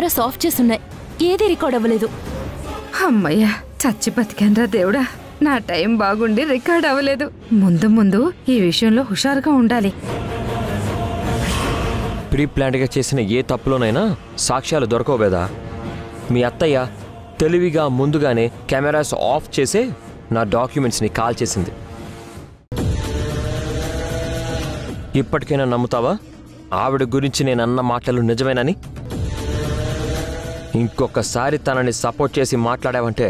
Cameras of చేసున్నాయి, ఏది record అవ్వలేదు. అమ్మయ్యా, చచ్చి బతికాన్రా దేవుడా. నా టైం బాగుండి రికార్డ్ అవ్వలేదు. ముందు ముందు ఈ విషయంలో హుషారుగా ఉండాలి. ప్రీ ప్లాన్డ్గా చేసిన ఏ తప్పులోనైనా సాక్ష్యాలు దొరకవు కదా. మీ అత్తయ్య తెలివిగా ముందుగానే కెమెరాస్ ఆఫ్ చేసే నా డాక్యుమెంట్స్ని కాల్ చేసింది. ఇప్పటికైనా నమ్ముతావా ఆవిడ గురించి నేను అన్న మాటలు నిజమేనని? ఇంకొకసారి తనని సపోర్ట్ చేసి మాట్లాడావంటే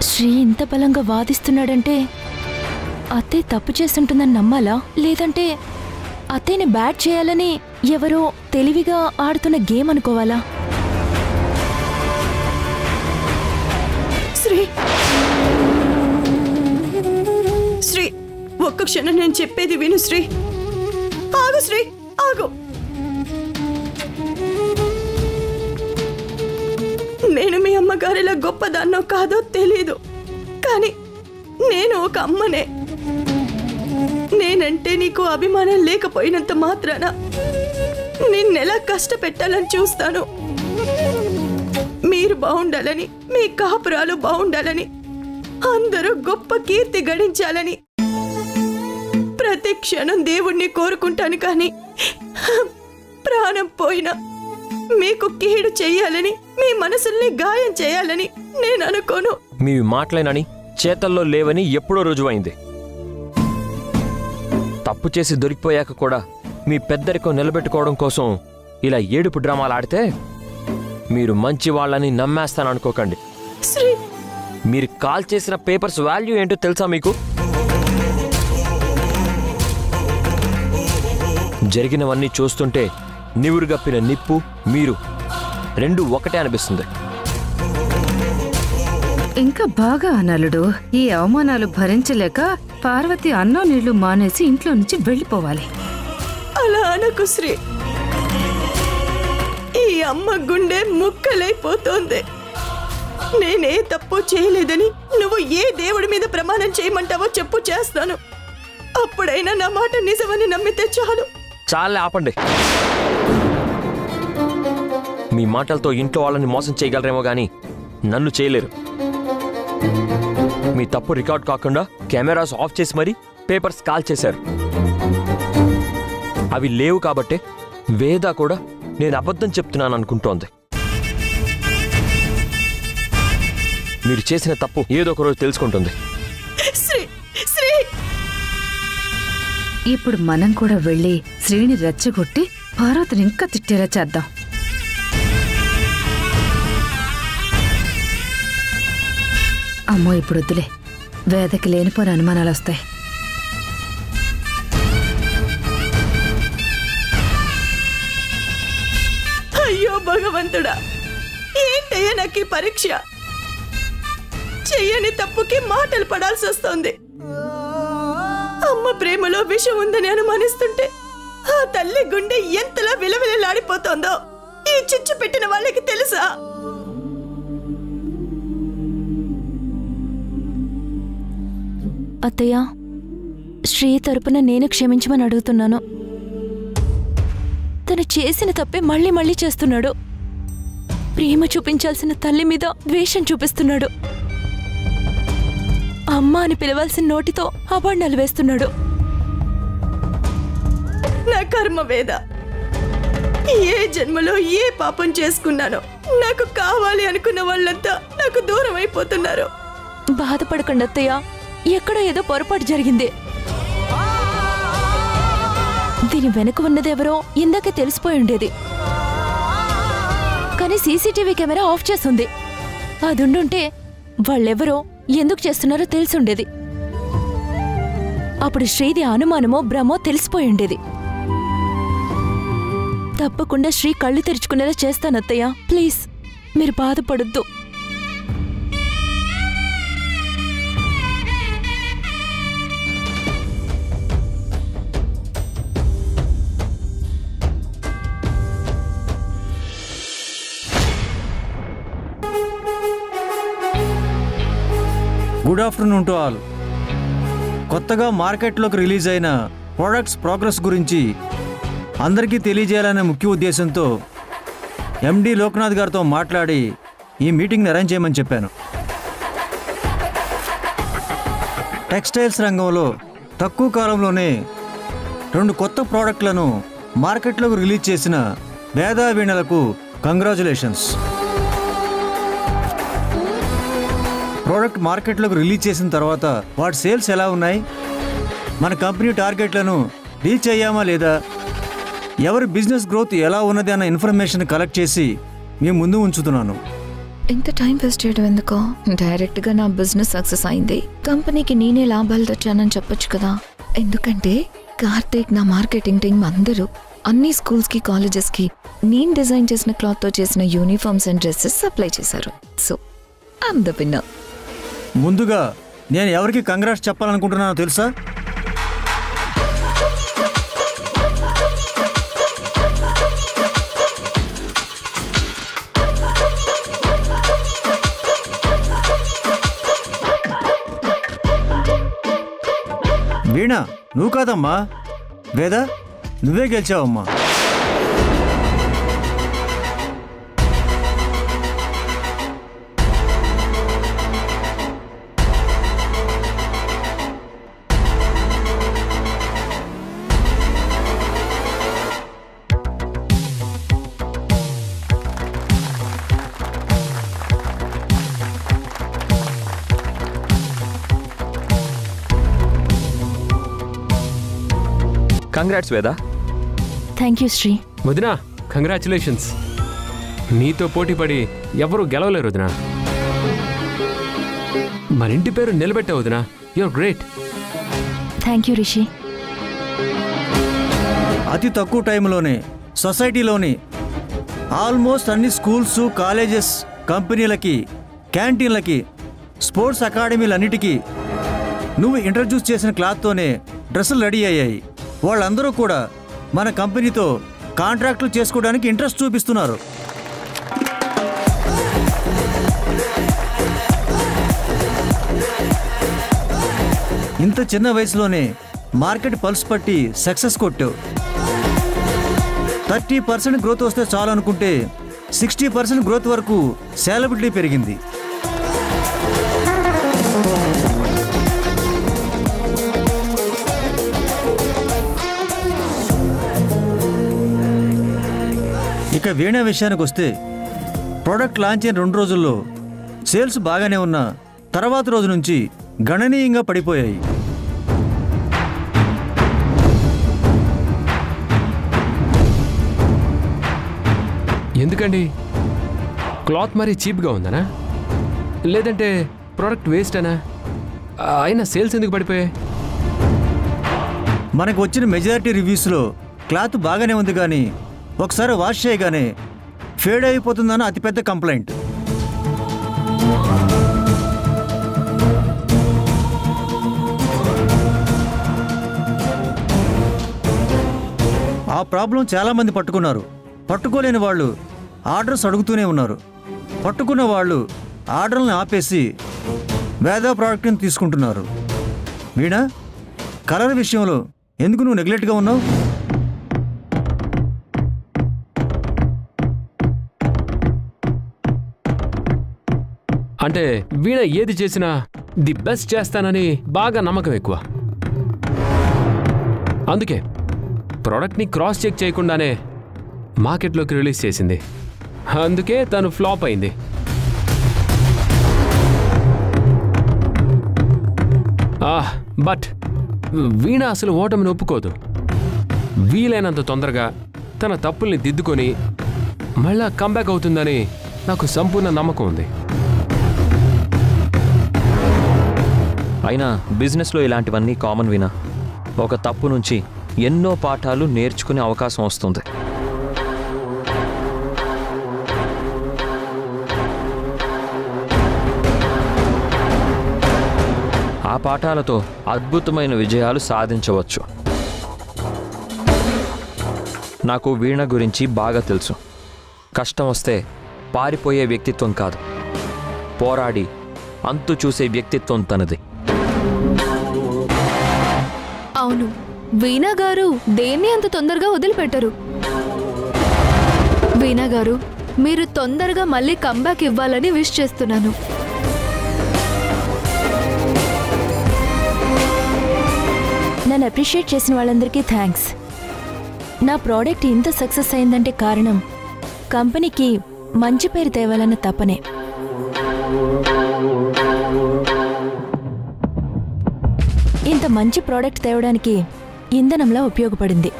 శ్రీ ఇంత బలంగా వాదిస్తున్నాడంటే అత్తయ్య తప్పు చేస్తుంటుందని నమ్మాలా, లేదంటే అత్తయ్యని బ్యాట్ చేయాలని ఎవరో తెలివిగా ఆడుతున్న గేమ్ అనుకోవాలా? శ్రీ శ్రీ ఒక్క క్షణం నేను చెప్పేది విను. శ్రీ ఆగు, శ్రీ ఆగు. నేను మీ అమ్మగారిలా గొప్పదాన్నో కాదో తెలీదు, కానీ నేను ఒక అమ్మనే. నేనంటే నీకు అభిమానం లేకపోయినంత మాత్రాన నిన్నెలా కష్టపెట్టాలని చూస్తాను. మీరు బాగుండాలని, మీ కాపురాలు బాగుండాలని, అందరూ గొప్ప కీర్తి గడించాలని ప్రతి క్షణం దేవుణ్ణి కోరుకుంటాను. కానీ ప్రాణం పోయినా మీకు కీడు చెయ్యాలని, మీ మనసుల్ని గాయం చేయాలని నేను అనుకోను. మీ మాటలేనని చేతల్లో లేవని ఎప్పుడో రుజువైంది. తప్పు చేసి దొరికిపోయాక కూడా మీ పెద్దరికం నిలబెట్టుకోవడం కోసం ఇలా ఏడుపు డ్రామాలు ఆడితే మీరు మంచి వాళ్ళని నమ్మేస్తాననుకోకండి. శ్రీ, మీరు కాల్ చేసిన పేపర్స్ వాల్యూ ఏంటో తెలుసా మీకు? జరిగినవన్నీ చూస్తుంటే నివురుగప్పిన నిప్పు మీరు రెండు ఒకటే అనిపిస్తుంది. ఇంకా బాగా అనలుడు, ఈ అవమానాలు భరించలేక పార్వతి అన్నం నీళ్లు మానేసి ఇంట్లో నుంచి వెళ్ళిపోవాలి. అలా అనకు శ్రీ. ఈ అమ్మ గుండె ముక్కలైపోతోంది. నేనే తప్పు చేయలేదని నువ్వు ఏ దేవుడి మీద ప్రమాణం చేయమంటావో చెప్పు, చేస్తాను. అప్పుడైనా నా మాట నిజమని నమ్మితే చాలు. చాలా ఆపండి. మీ మాటలతో ఇంట్లో వాళ్ళని మోసం చేయగలరేమో గానీ నన్ను చేయలేరు. మీ తప్పు రికార్డ్ కాకుండా కెమెరాస్ ఆఫ్ చేసి మరీ పేపర్స్ కాల్ చేశారు. అవి లేవు కాబట్టే వేద కూడా నేను అబద్ధం చెప్తున్నాను అనుకుంటోంది. మీరు చేసిన తప్పు ఏదో ఒక రోజు తెలుసుకుంటుంది. ఇప్పుడు మనం కూడా వెళ్ళి శ్రీని రెచ్చగొట్టి పార్వతిని ఇంకా తిట్టేలా చేద్దాం. అమ్మో, ఇప్పుడు వద్దులే, వేదకి లేనిపోని అనుమానాలు వస్తాయి. అయ్యో భగవంతుడా, ఏంటయ్యా నాకు ఈ పరీక్ష? చెయ్యని తప్పుకి మాటలు పడాల్సి వస్తోంది. అమ్మ ప్రేమలో విషం ఉందని అనుమానిస్తుంటే ఆ తల్లి గుండె ఎంతలా విలవిలలాడిపోతోందో ఈ చిచ్చు పెట్టిన వాళ్ళకి తెలుసా? అత్తయ్య, శ్రీ తరపున నేను క్షమించమని అడుగుతున్నాను. తను చేసిన తప్పే మళ్ళీ మళ్ళీ చేస్తున్నాడు. ప్రేమ చూపించాల్సిన తల్లి మీద ద్వేషం చూపిస్తున్నాడు. అమ్మ అని పిలవాల్సిన నోటితో అబాండాలు వేస్తున్నాడు. నా కర్మ వేద, ఏ జన్మలో ఏ పాపం చేసుకున్నానో నాకు కావాలి అనుకున్న వాళ్ళంతా నాకు దూరం అయిపోతున్నారు. బాధపడకండి అత్తయ్య, ఎక్కడో ఏదో పొరపాటు జరిగింది. దీని వెనుక ఉన్నదెవరో ఇందాకే తెలిసిపోయి ఉండేది. కానీ సీసీటీవీ కెమెరా ఆఫ్ చేస్తుంది. అదుండుంటే వాళ్ళెవరో ఎందుకు చేస్తున్నారో తెలిసుండేది. అప్పుడు శ్రీది అనుమానమో భ్రమో తెలిసిపోయి ఉండేది. తప్పకుండా శ్రీ కళ్ళు తెరుచుకునేలా చేస్తానత్తయ్య. ప్లీజ్, మీరు బాధపడొద్దు. Good afternoon to all. కొత్తగా మార్కెట్లోకి రిలీజ్ అయిన ప్రొడక్ట్స్ ప్రోగ్రెస్ గురించి అందరికీ తెలియజేయాలనే ముఖ్య ఉద్దేశంతో ఎండి లోక్నాథ్ గారితో మాట్లాడి ఈ మీటింగ్ని అరేంజ్ చేయమని చెప్పాను. టెక్స్టైల్స్ రంగంలో తక్కువ కాలంలోనే 2 కొత్త ప్రోడక్ట్లను మార్కెట్లోకి రిలీజ్ చేసిన వేదా వీణలకు కంగ్రాచులేషన్స్. ప్రోడక్ట్ మార్కెట్లోకి రిలీజ్ చేసిన తర్వాత వాటి సేల్స్ ఎలా ఉన్నాయి, మన కంపెనీ టార్గెట్లను రీచ్ అయ్యామా లేదా, ఎవరి బిజినెస్ గ్రోత్ ఎలా ఉన్నది అన్న ఇన్ఫర్మేషన్ కలెక్ట్ చేసి మీ ముందు ఉంచుతున్నాను. ఇంత టైం వేస్ట్ చేయడం ఎందుకో? డైరెక్ట్గా నా బిజినెస్ సక్సెస్ అయింది, కంపెనీకి నేనే లాభాలు తెచ్చానని చెప్పొచ్చు కదా. ఎందుకంటే కార్తీక్, నా మార్కెటింగ్ టీం అందరూ అన్ని స్కూల్స్కి, కాలేజెస్కి నేను డిజైన్ చేసిన క్లాత్తో చేసిన యూనిఫామ్స్ అండ్ డ్రెస్సెస్ సప్లై చేశారు. So I'm the winner. ముందుగా నేను ఎవరికి కంగ్రాట్స్ చెప్పాలనుకుంటున్నానో తెలుసా? వీణా, నువ్వు కాదమ్మా, వేదా నువ్వే గెలిచావమ్మా. Congrats Veda. Thank you Sri. వదినా, కంగ్రాచులేషన్స్. నీతో పోటీపడి ఎవరు గెలవలేరు వదినా. మన ఇంటి పేరు నిలబెట్టావు వదినా. You're great. Thank you Rishi. అతి తక్కువ టైంలోనే సొసైటీలోని ఆల్మోస్ట్ అన్ని స్కూల్స్, కాలేజెస్, కంపెనీలకి, క్యాంటీన్లకి, స్పోర్ట్స్ అకాడమీలన్నిటికీ నువ్వు ఇంట్రడ్యూస్ చేసిన క్లాత్తోనే డ్రెస్సులు రెడీ అయ్యాయి. వాళ్ళందరూ కూడా మన కంపెనీతో కాంట్రాక్టులు చేసుకోవడానికి ఇంట్రెస్ట్ చూపిస్తున్నారు. ఇంత చిన్న వయసులోనే మార్కెట్ పల్స్ పట్టి సక్సెస్ కొట్టావు. 30% గ్రోత్ వస్తే చాలు అనుకుంటే 60% గ్రోత్ వరకు సేలబిలిటీ పెరిగింది. ఇక వీణా విషయానికి వస్తే ప్రోడక్ట్ లాంచ్ అయిన 2 రోజుల్లో సేల్స్ బాగానే ఉన్నా తర్వాత రోజు నుంచి గణనీయంగా పడిపోయాయి. ఎందుకండి? క్లాత్ మరీ చీప్గా ఉందనా, లేదంటే ప్రోడక్ట్ వేస్ట్ అనా? అయినా సేల్స్ ఎందుకు పడిపోయాయి? మనకు వచ్చిన మెజారిటీ రివ్యూస్లో క్లాత్ బాగానే ఉంది, కానీ ఒకసారి వాష్ చేయగానే ఫేడ్ అయిపోతుందన్న అతిపెద్ద కంప్లైంట్. ఆ ప్రాబ్లం చాలామంది పట్టుకున్నారు. పట్టుకోలేని వాళ్ళు ఆర్డర్స్ అడుగుతూనే ఉన్నారు. పట్టుకున్న వాళ్ళు ఆర్డర్లను ఆపేసి వేదా ప్రోడక్ట్ని తీసుకుంటున్నారు. వీణా, కలర్ విషయంలో ఎందుకు నువ్వు నెగ్లెక్ట్గా ఉన్నావు? అంటే వీణ ఏది చేసినా ది బెస్ట్ చేస్తానని బాగా నమ్మకం ఎక్కువ. అందుకే ప్రోడక్ట్ని క్రాస్ చెక్ చేయకుండానే మార్కెట్లోకి రిలీజ్ చేసింది. అందుకే తను ఫ్లాప్ అయింది. బట్ వీణ అసలు ఓటమిని ఒప్పుకోదు. వీలైనంత తొందరగా తన తప్పుల్ని దిద్దుకొని మళ్ళా కంబ్యాక్ అవుతుందని నాకు సంపూర్ణ నమ్మకం ఉంది. అయినా బిజినెస్లో ఇలాంటివన్నీ కామన్ వినా. ఒక తప్పు నుంచి ఎన్నో పాఠాలు నేర్చుకునే అవకాశం వస్తుంది. ఆ పాఠాలతో అద్భుతమైన విజయాలు సాధించవచ్చు. నాకు వీణ గురించి బాగా తెలుసు. కష్టం వస్తే పారిపోయే వ్యక్తిత్వం కాదు, పోరాడి అంతు చూసే వ్యక్తిత్వం తనది. అవును, వీణా గారు దేన్ని అంత తొందరగా వదిలిపెట్టరు. వీణా గారు, మీరు తొందరగా మళ్ళీ కంబ్యాక్ ఇవ్వాలని విష్ చేస్తున్నాను. నన్ను అప్రిషియేట్ చేసిన వాళ్ళందరికీ థ్యాంక్స్. నా ప్రోడక్ట్ ఇంత సక్సెస్ అయిందంటే కారణం కంపెనీకి మంచి పేరు తేవాలన్న తపనే. ఇంత మంచి ప్రోడక్ట్ తేవడానికి ఇంధనంలా ఉపయోగపడింది.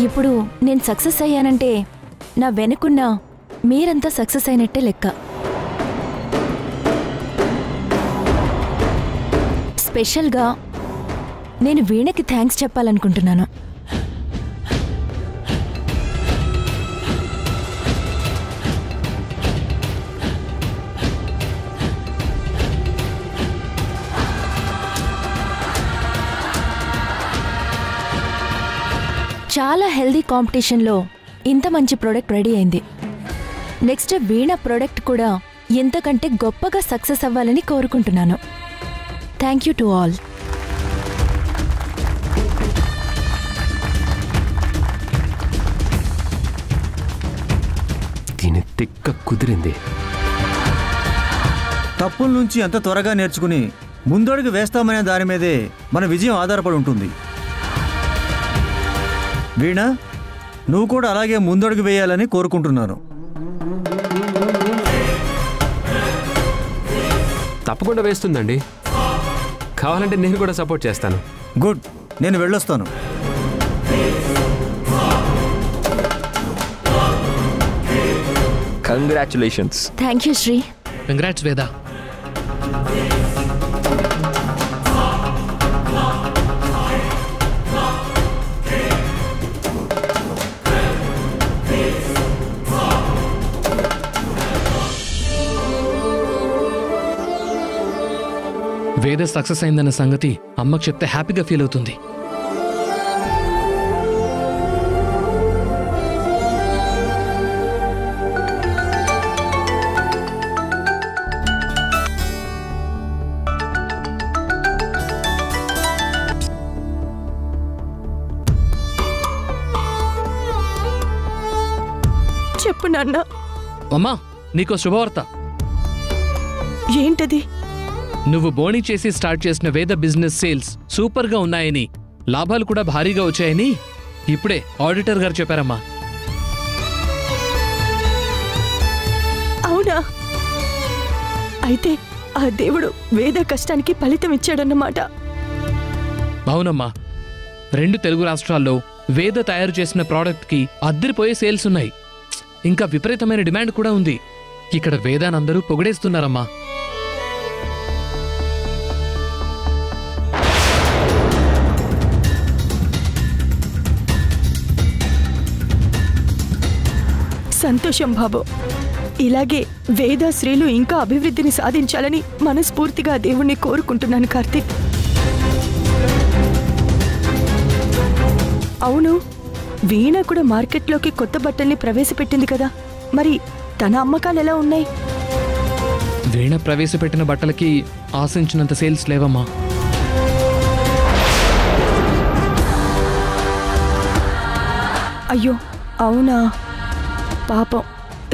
ఇప్పుడు నేను సక్సెస్ అయ్యానంటే నా వెనుకున్న మీరంతా సక్సెస్ అయినట్టే లెక్క. స్పెషల్గా నేను వీణకి థ్యాంక్స్ చెప్పాలనుకుంటున్నాను. చాలా హెల్దీ కాంపిటీషన్లో ఇంత మంచి ప్రోడక్ట్ రెడీ అయింది. నెక్స్ట్ వీణ ప్రోడక్ట్ కూడా ఎంతకంటే గొప్పగా సక్సెస్ అవ్వాలని కోరుకుంటున్నాను. Thank you to all. దీని తిక్క కుదిరింది. తప్పుల నుంచి ఎంత త్వరగా నేర్చుకుని ముందడుగు వేస్తామనే దాని మీదే మన విజయం ఆధారపడి ఉంటుంది. వీణ, నువ్వు కూడా అలాగే ముందడుగు వేయాలని కోరుకుంటున్నాను. తప్పకుండా వేస్తుందండి. కావాలంటే నేను కూడా సపోర్ట్ చేస్తాను. గుడ్, నేను వెళ్ళొస్తాను. Congratulations. Thank you Sri. Congrats Veda. Veda success అయిందన్న సంగతి అమ్మకు చెప్తే హ్యాపీగా ఫీల్ అవుతుంది. చెప్పు నాన్న. అమ్మా, నీకో శుభవార్త. ఏంటది? నువ్వు బోణి చేసి స్టార్ట్ చేసిన వేద బిజినెస్ సేల్స్ సూపర్గా ఉన్నాయని, లాభాలు కూడా భారీగా వచ్చాయని ఇప్పుడే ఆడిటర్ గారు చెప్పారమ్మా. అవునా? అయితే ఆ దేవుడు వేద కష్టానికి ఫలితం ఇచ్చాడన్నమాట. అవునమ్మా, 2 తెలుగు రాష్ట్రాల్లో వేద తయారు చేసిన ప్రోడక్ట్కి అద్దరిపోయే సేల్స్ ఉన్నాయి. ఇంకా విపరీతమైన డిమాండ్ కూడా ఉంది. ఇక్కడ వేదానందరూ పొగిడేస్తున్నారమ్మా. సంతోషం బాబు. ఇలాగే వేద శ్రీలు ఇంకా అభివృద్ధిని సాధించాలని మనస్ఫూర్తిగా దేవుణ్ణి కోరుకుంటున్నాను కార్తీక్. అవును, వీణ కూడా మార్కెట్లోకి కొత్త బట్టల్ని ప్రవేశపెట్టింది కదా, మరి తన అమ్మకాలు ఎలా ఉన్నాయి? వీణ ప్రవేశపెట్టిన బట్టలకి ఆశించినంత సేల్స్ లేవమ్మా. అయ్యో అవునా? పాపం,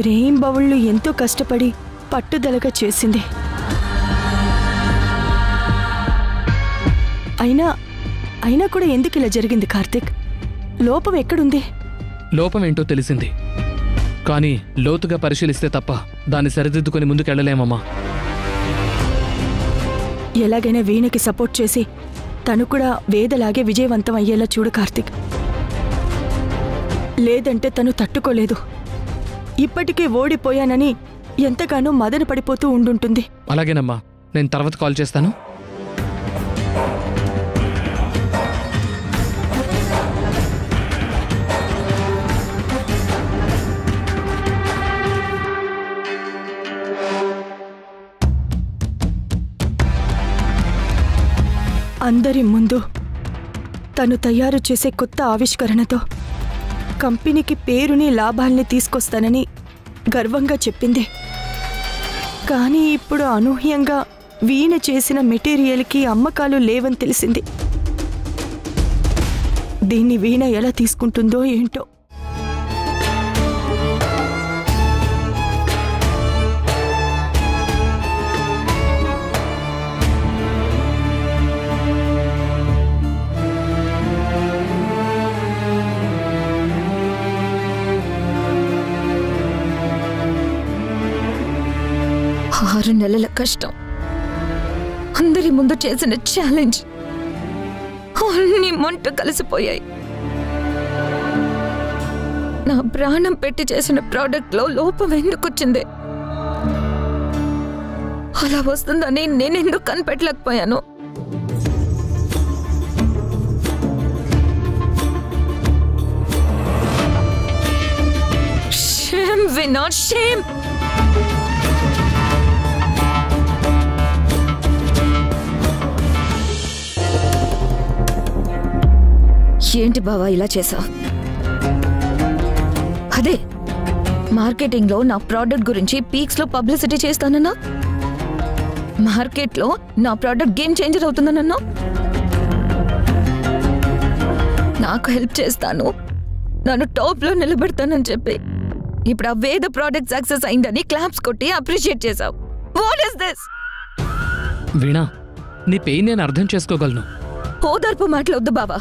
రేయింబవళ్ళు ఎంతో కష్టపడి పట్టుదలగా చేసింది. అయినా కూడా ఎందుకు ఇలా జరిగింది కార్తీక్? లోపం ఎక్కడుంది? లోపం ఏంటో తెలిసింది, కానీ లోతుగా పరిశీలిస్తే తప్ప దాన్ని సరిదిద్దుకొని ముందుకెళ్లలేమమ్మా. ఎలాగైనా వీణకి సపోర్ట్ చేసి తను కూడా వేదలాగే విజయవంతం అయ్యేలా చూడు కార్తీక్. లేదంటే తను తట్టుకోలేదు. ఇప్పటికే ఓడిపోయానని ఎంతగానో మదన పడిపోతూ ఉండుంటుంది. అలాగేనమ్మా, నేను తర్వాత కాల్ చేస్తాను. అందరి ముందు తను తయారు చేసే కొత్త ఆవిష్కరణతో కంపెనీకి పేరుని లాభాల్ని తీసుకొస్తానని గర్వంగా చెప్పింది. కానీ ఇప్పుడు అనూహ్యంగా వీణ చేసిన మెటీరియల్కి అమ్మకాలు లేవని తెలిసింది. దీన్ని వీణ ఎలా తీసుకుంటుందో ఏంటో. ఆరు నెలల కష్టం, అందరి ముందు చేసిన ఛాలెంజ్ అన్ని మంట కలిసిపోయాయి. నా ప్రాణం పెట్టి చేసిన ప్రోడక్ట్లో లోపం ఎందుకొచ్చింది? అలా వస్తుందని నేనెందుకు కనిపెట్టలేకపోయాను? షేమ్ వినా, షేమ్. ఏంటి బావా ఇలా చేసావు? అదే మార్కెటింగ్లో నా ప్రోడక్ట్ గురించి పీక్స్లో పబ్లిసిటీ చేస్తానన్నా, మార్కెట్లో నా ప్రోడక్ట్ గేమ్ చేంజర్ అవుతుందనన్నా, నాకు హెల్ప్ చేస్తాను, నన్ను టాప్లో నిలబెడతానని చెప్పి ఇప్పుడు ఆ వేద ప్రోడక్ట్ సక్సెస్ అయిందని క్లాప్స్ కొట్టి అప్రిషియేట్ చేసావు. What is this? Veena, knee pain నేను అర్థం చేసుకోగలను. ఓదార్పు మాటలొద్దు బావా.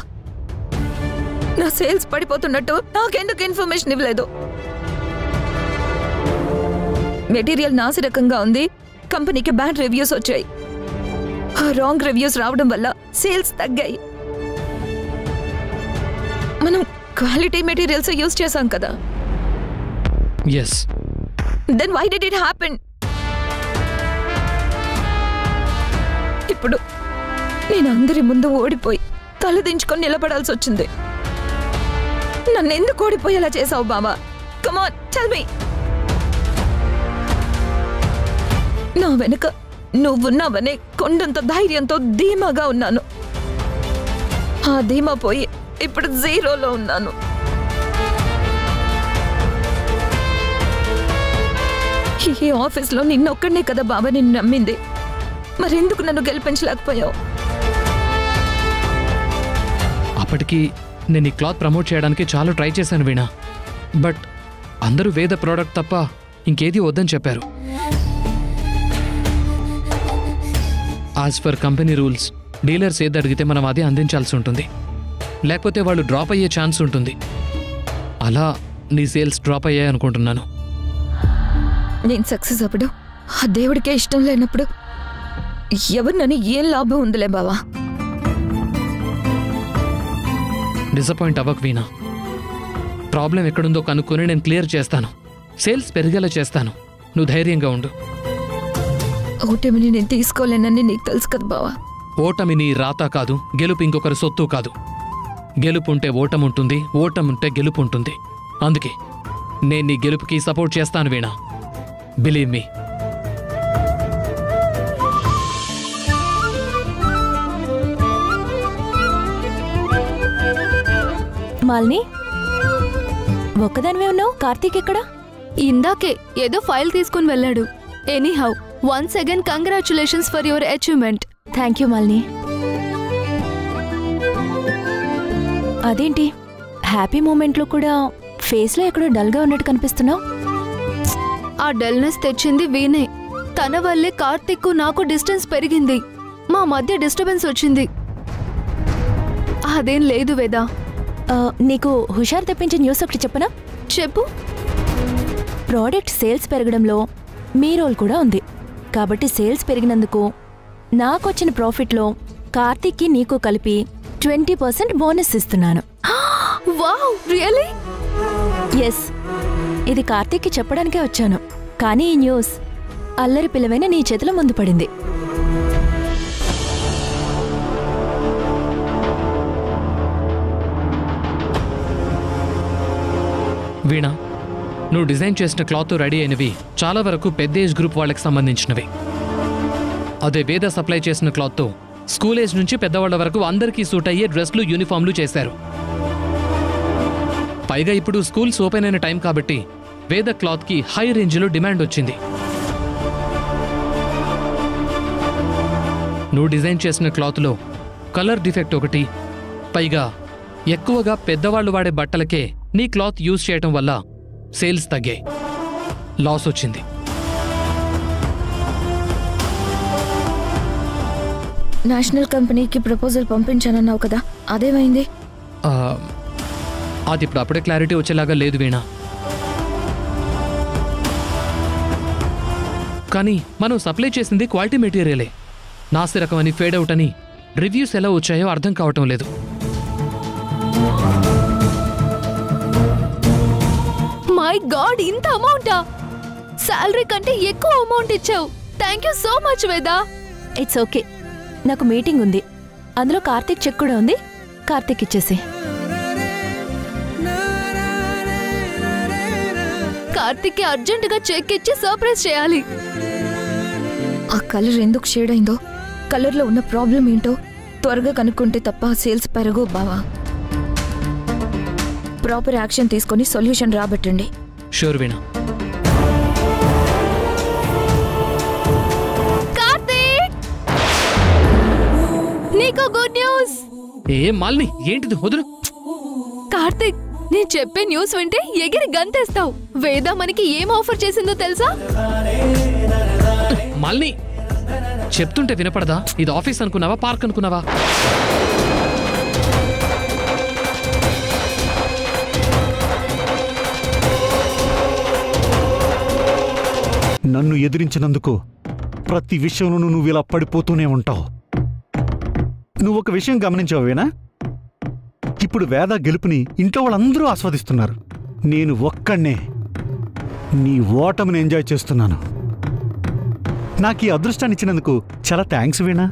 నా సేల్స్ పడిపోతున్నట్టు నాకెందుకు ఇన్ఫర్మేషన్ ఇవ్వలేదు? మెటీరియల్ నాసిరకంగా ఉంది, కంపెనీకి బ్యాడ్ రివ్యూస్ వచ్చాయి. ఆ రాంగ్ రివ్యూస్ రావడం వల్ల సేల్స్ తగ్గాయి. మనం క్వాలిటీ మెటీరియల్స్ యూజ్ చేశాం కదా. Yes. Then why did it happen? ఇప్పుడు నేను అందరి ముందు ఓడిపోయి తలదించుకొని నిలబడాల్సి వచ్చింది. నన్ను ఎందుకు ఓడిపోయేలా చేసావు బాబా? Come on, tell me. నా వెనుక నువ్వున్నావనే కొండంత ధైర్యంతో ధీమాగా ఉన్నాను. ఆ ధీమా పోయి ఇప్పుడు జీరోలో ఉన్నాను. ఈ ఆఫీస్లో నిన్నొక్కడనే కదా బాబా నిన్ను నమ్మింది. మరెందుకు నన్ను గెలిపించలేకపోయావు? అప్పటికి నేను ఈ క్లాత్ ప్రమోట్ చేయడానికి చాలా ట్రై చేశాను వీణా, బట్ అందరూ వేద ప్రోడక్ట్ తప్ప ఇంకేది వద్దని చెప్పారు. As per company rules, dealers ఏది అడిగితే మనం అదే అందించాల్సి ఉంటుంది, లేకపోతే వాళ్ళు డ్రాప్ అయ్యే ఛాన్స్ ఉంటుంది. అలా నీ సేల్స్ డ్రాప్ అయ్యాయి అనుకుంటున్నాను. నేను సక్సెస్ అప్పుడు ఆ దేవుడికే ఇష్టం లేనప్పుడు ఎవరినని ఏం లాభం ఉందిలే బావా. డిసప్పాయింట్ అవ్వకు వీణా. ప్రాబ్లం ఎక్కడుందో కనుక్కొని నేను క్లియర్ చేస్తాను, సేల్స్ పెరిగేలా చేస్తాను. నువ్వు ధైర్యంగా ఉండు. ఓటమిని నేను తీసుకోలేనని నీకు తెలుసు కదా బావా. ఓటమి నీ రాత కాదు, గెలుపు ఇంకొకరి సొత్తు కాదు. గెలుపు ఉంటే ఓటమి ఉంటుంది, ఓటమి ఉంటే గెలుపు ఉంటుంది. అందుకే నేను నీ గెలుపుకి సపోర్ట్ చేస్తాను వీణా. Believe me. మాలిని, ఒక్కదానివే ఉన్నావు? కార్తీక్ ఎక్కడా? ఇందాకే ఏదో ఫైల్ తీసుకుని వెళ్ళాడు. Anyhow, once again congratulations for your achievement. Thank you Malini. అదేంటి హ్యాపీ మూమెంట్లో కూడా ఫేస్లో ఎక్కడో డల్గా ఉన్నట్టు కనిపిస్తున్నావు? ఆ డల్నెస్ తెచ్చింది వీణే. తన వల్లే కార్తీక్ నాకు డిస్టెన్స్ పెరిగింది, మా మధ్య డిస్టర్బెన్స్ వచ్చింది. అదేం లేదు వేదా. నీకు హుషారు తెప్పించే న్యూస్ ఒకటి చెప్పనా? చెప్పు. ప్రోడక్ట్ సేల్స్ పెరగడంలో మీ రోల్ కూడా ఉంది. కాబట్టి సేల్స్ పెరిగినందుకు నాకొచ్చిన ప్రాఫిట్లో కార్తీక్కి నీకు కలిపి 20% బోనస్ ఇస్తున్నాను. Wow, really? ఎస్. ఇది కార్తీక్కి చెప్పడానికే వచ్చాను, కానీ ఈ న్యూస్ అల్లరి పిల్లవైన నీ చేతిలో ముందు పడింది. వీణా, నువ్వు డిజైన్ చేసిన క్లాత్ రెడీ అయినవి చాలా వరకు పెద్ద ఏజ్ గ్రూప్ వాళ్ళకి సంబంధించినవి. అదే వేద సప్లై చేసిన క్లాత్తో స్కూల్ ఏజ్ నుంచి పెద్దవాళ్ల వరకు అందరికీ సూట్ అయ్యే డ్రెస్లు, యూనిఫామ్లు చేశారు. పైగా ఇప్పుడు స్కూల్స్ ఓపెన్ అయిన టైం కాబట్టి వేద క్లాత్కి హై రేంజ్లో డిమాండ్ వచ్చింది. నువ్వు డిజైన్ చేసిన క్లాత్లో కలర్ డిఫెక్ట్ ఒకటి, పైగా ఎక్కువగా పెద్దవాళ్ళు వాడే బట్టలకే నీ క్లాత్ యూజ్ చేయటం వల్ల సేల్స్ తగ్గాయి, లాస్ వచ్చింది. నేషనల్ కంపెనీకి ప్రపోజల్ పంపించానన్నావు కదా, అదేమైంది? అది ఇప్పుడు అప్పుడే క్లారిటీ వచ్చేలాగా లేదు వీణా. కానీ మనం సప్లై చేసింది క్వాలిటీ మెటీరియలే. నాసి రకం అని, ఫేడ్ అవుట్ అని రివ్యూస్ ఎలా వచ్చాయో అర్థం కావటం లేదు. మై గాడ్, ఇంత అమౌంటా? శాలరీ కంటే ఎక్కువ అమౌంట్ ఇచ్చావు. Thank you so much Veda. It's okay, నాకు మీటింగ్ ఉంది, అందులో కార్తీక్ చెక్ కూడా ఉంది. కార్తీక్ ఇచ్చేసి. కార్తీక్ కి అర్జెంటుగా చెక్ ఇచ్చి సర్ప్రైజ్ చేయాలి. ఆ కలర్ ఎందుకు షేడ్ అయిందో, కలర్లో ఉన్న ప్రాబ్లం ఏంటో త్వరగా కనుక్కుంటే తప్ప సేల్స్ పెరగో బావా. ప్రాపర్ యాక్షన్ తీసుకొని సొల్యూషన్ రాబట్టండి. షూర్ వీణా. కార్తీక్, నీకు గుడ్ న్యూస్. ఏ మాలిని, ఏంటిది? వదులు. కార్తీక్, నేను చెప్పే న్యూస్ వింటే ఎగిరి గంతేస్తావు. వేద మనకి ఏం ఆఫర్ చేసిందో తెలుసా? మాలిని, చెప్తుంటే వినపడదా? ఇది ఆఫీస్ అనుకున్నావా, పార్క్ అనుకున్నావా? నన్ను ఎదిరించినందుకు ప్రతి విషయంలోనూ నువ్వు ఇలా పడిపోతూనే ఉంటావు. నువ్వొక విషయం గమనించావేనా? ఇప్పుడు వేద గెలుపుని ఇంట్లో వాళ్ళందరూ ఆస్వాదిస్తున్నారు. నేను ఒక్కడే నీ ఓటమిని ఎంజాయ్ చేస్తున్నాను. నాకు ఈ అదృష్టాన్ని ఇచ్చినందుకు చాలా థ్యాంక్స్ వీణా.